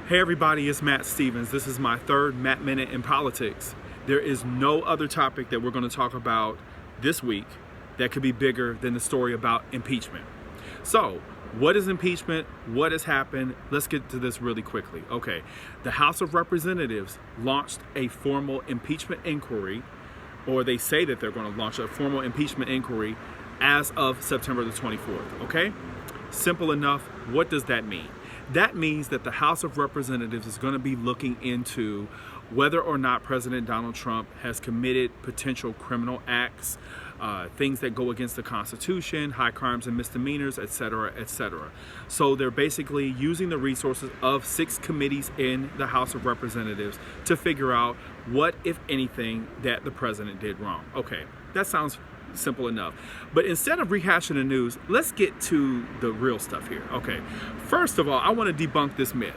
Hey everybody, it's Matt Stevens. This is my third Matt Minute in Politics. There is no other topic that we're going to talk about this week that could be bigger than the story about impeachment. So, what is impeachment? What has happened? Let's get to this really quickly. Okay, the House of Representatives launched a formal impeachment inquiry, or they say that they're going to launch a formal impeachment inquiry as of September the 24th, okay? Simple enough. What does that mean? That means that the House of Representatives is going to be looking into whether or not President Donald Trump has committed potential criminal acts, things that go against the Constitution, high crimes and misdemeanors, etc., etc. So they're basically using the resources of 6 committees in the House of Representatives to figure out what, if anything, that the president did wrong. Okay, that sounds simple enough. But instead of rehashing the news, let's get to the real stuff here. Okay, first of all, I want to debunk this myth.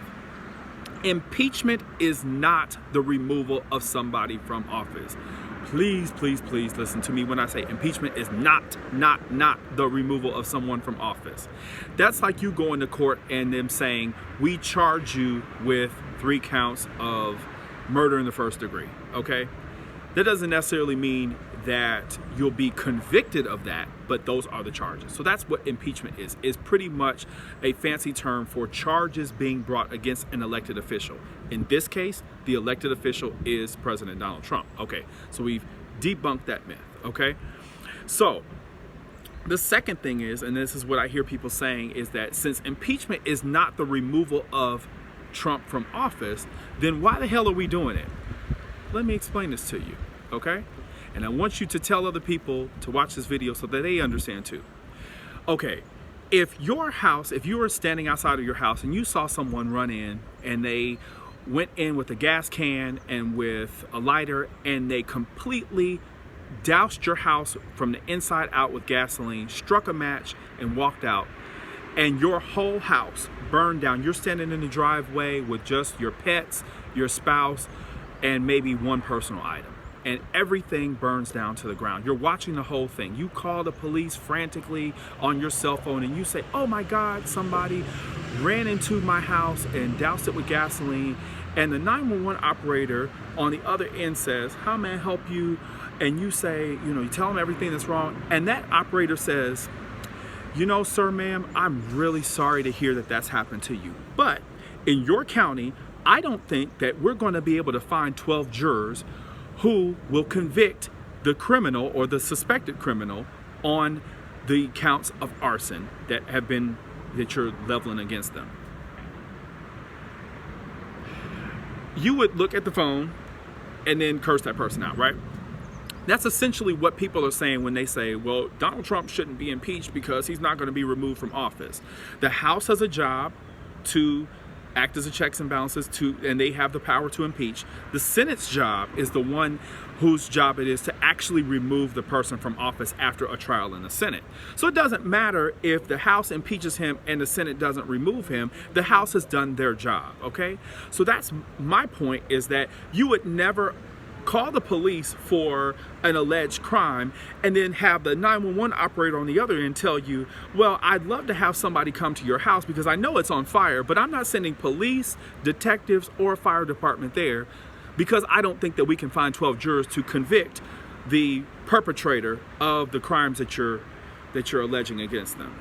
Impeachment is not the removal of somebody from office. Please, please, please listen to me when I say impeachment is not the removal of someone from office. That's like you going to court and them saying, we charge you with 3 counts of murder in the first degree, okay? That doesn't necessarily mean that you'll be convicted of that, but those are the charges. So that's what impeachment is. It's pretty much a fancy term for charges being brought against an elected official. In this case, the elected official is President Donald Trump. Okay, so we've debunked that myth, okay? So the second thing is, and this is what I hear people saying, is that since impeachment is not the removal of Trump from office, then why the hell are we doing it? Let me explain this to you, okay? And I want you to tell other people to watch this video so that they understand too. Okay, if you were standing outside of your house and you saw someone run in and they went in with a gas can and with a lighter and they completely doused your house from the inside out with gasoline, struck a match and walked out, and your whole house burned down. You're standing in the driveway with just your pets, your spouse, and maybe one personal item, and everything burns down to the ground. You're watching the whole thing. You call the police frantically on your cell phone and you say, oh my God, somebody ran into my house and doused it with gasoline. And the 911 operator on the other end says, how may I help you? And you say, you tell them everything that's wrong. And that operator says, sir, ma'am, I'm really sorry to hear that that's happened to you. But in your county, I don't think that we're going to be able to find 12 jurors who will convict the criminal or the suspected criminal on the counts of arson that you're leveling against them. You would look at the phone and then curse that person out, right? That's essentially what people are saying when they say, well, Donald Trump shouldn't be impeached because he's not going to be removed from office. The House has a job to act as a checks and balances and they have the power to impeach. The Senate's job is the one whose job it is to actually remove the person from office after a trial in the Senate. So it doesn't matter if the House impeaches him and the Senate doesn't remove him. The House has done their job, okay? So that's my point, is that you would never call the police for an alleged crime and then have the 911 operator on the other end tell you, well, I'd love to have somebody come to your house because I know it's on fire, but I'm not sending police, detectives, or fire department there because I don't think that we can find 12 jurors to convict the perpetrator of the crimes that you're alleging against them.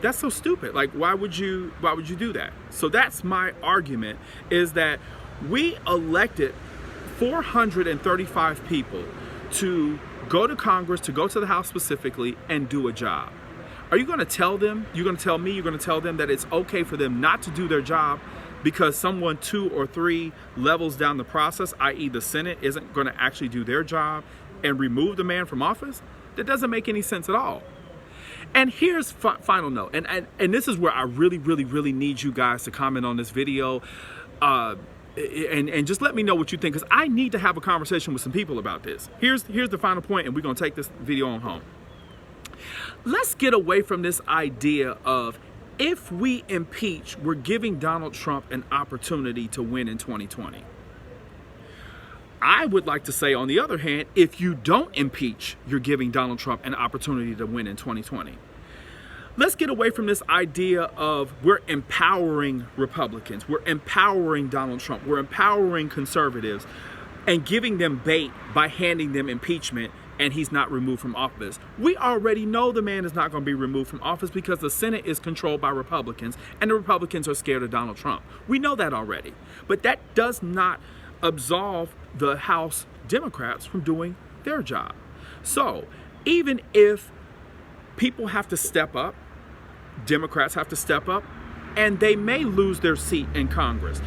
That's so stupid. Like, why would you do that? So that's my argument, is that we elected 435 people to go to Congress, to go to the House specifically, and do a job. Are you going to tell them, you're going to tell me, you're going to tell them that it's okay for them not to do their job because someone 2 or 3 levels down the process, i.e. the Senate, isn't going to actually do their job and remove the man from office? That doesn't make any sense at all. And here's final note, and this is where I really need you guys to comment on this video. And just let me know what you think, because I need to have a conversation with some people about this. Here's the final point, and we're going to take this video on home. Let's get away from this idea of, if we impeach, we're giving Donald Trump an opportunity to win in 2020. I would like to say, on the other hand, if you don't impeach, you're giving Donald Trump an opportunity to win in 2020. let's get away from this idea of we're empowering Republicans, we're empowering Donald Trump, we're empowering conservatives, and giving them bait by handing them impeachment and he's not removed from office. We already know the man is not going to be removed from office because the Senate is controlled by Republicans and the Republicans are scared of Donald Trump. We know that already. But that does not absolve the House Democrats from doing their job. So even if people have to step up, Democrats have to step up, and they may lose their seat in Congress.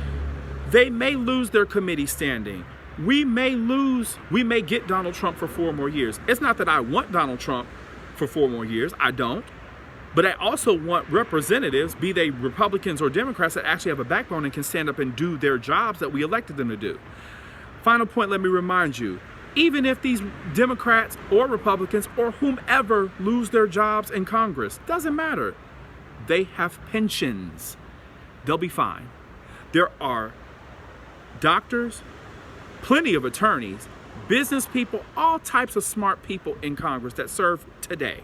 They may lose their committee standing. We may get Donald Trump for 4 more years. It's not that I want Donald Trump for 4 more years. I don't. But I also want representatives, be they Republicans or Democrats, that actually have a backbone and can stand up and do their jobs that we elected them to do. Final point, let me remind you, even if these Democrats or Republicans or whomever lose their jobs in Congress, doesn't matter. They have pensions. They'll be fine. There are doctors, plenty of attorneys, business people, all types of smart people in Congress that serve today.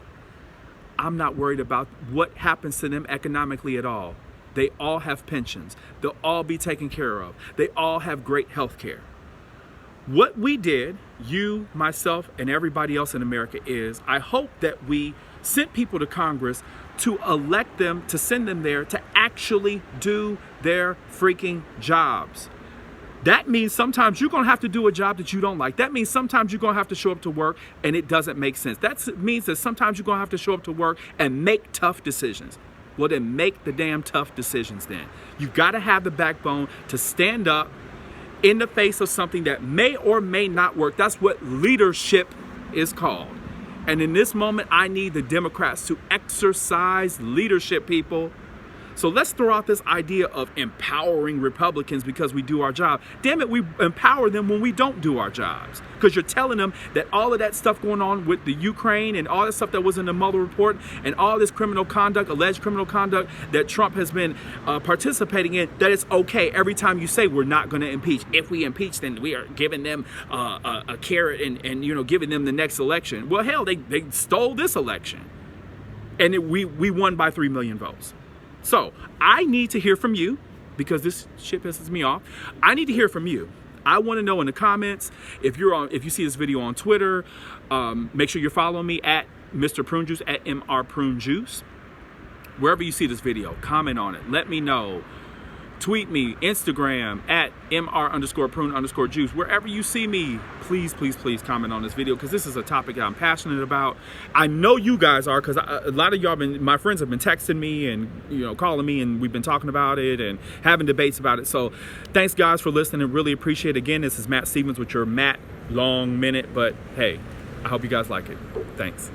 I'm not worried about what happens to them economically at all. They all have pensions. They'll all be taken care of. They all have great health care. What we did, you, myself, and everybody else in America, is I hope that we sent people to Congress to elect them, to send them there to actually do their freaking jobs. That means sometimes you're going to have to do a job that you don't like. That means sometimes you're going to have to show up to work and it doesn't make sense. That means that sometimes you're going to have to show up to work and make tough decisions. Well, then make the damn tough decisions then. You've got to have the backbone to stand up in the face of something that may or may not work. That's what leadership is called. And in this moment, I need the Democrats to exercise leadership, people. So let's throw out this idea of empowering Republicans because we do our job. Damn it, we empower them when we don't do our jobs. Because you're telling them that all of that stuff going on with the Ukraine and all that stuff that was in the Mueller report and all this criminal conduct, alleged criminal conduct that Trump has been participating in, that it's okay every time you say we're not going to impeach. If we impeach, then we are giving them a carrot and giving them the next election. Well, hell, they stole this election. And we won by 3 million votes. So I need to hear from you because this shit pisses me off. I need to hear from you. I want to know in the comments if you see this video on Twitter, make sure you're following me at Mr. Prune Juice, at Mr. Prune Juice. Wherever you see this video, comment on it. Let me know. Tweet me, Instagram at Mr_Prune_Juice. Wherever you see me, please, please, please comment on this video because this is a topic that I'm passionate about. I know you guys are because a lot of y'all my friends have been texting me and calling me and we've been talking about it and having debates about it. So thanks guys for listening and really appreciate it. Again, this is Matt Stevens with your Matt Long Minute, but hey, I hope you guys like it. Thanks.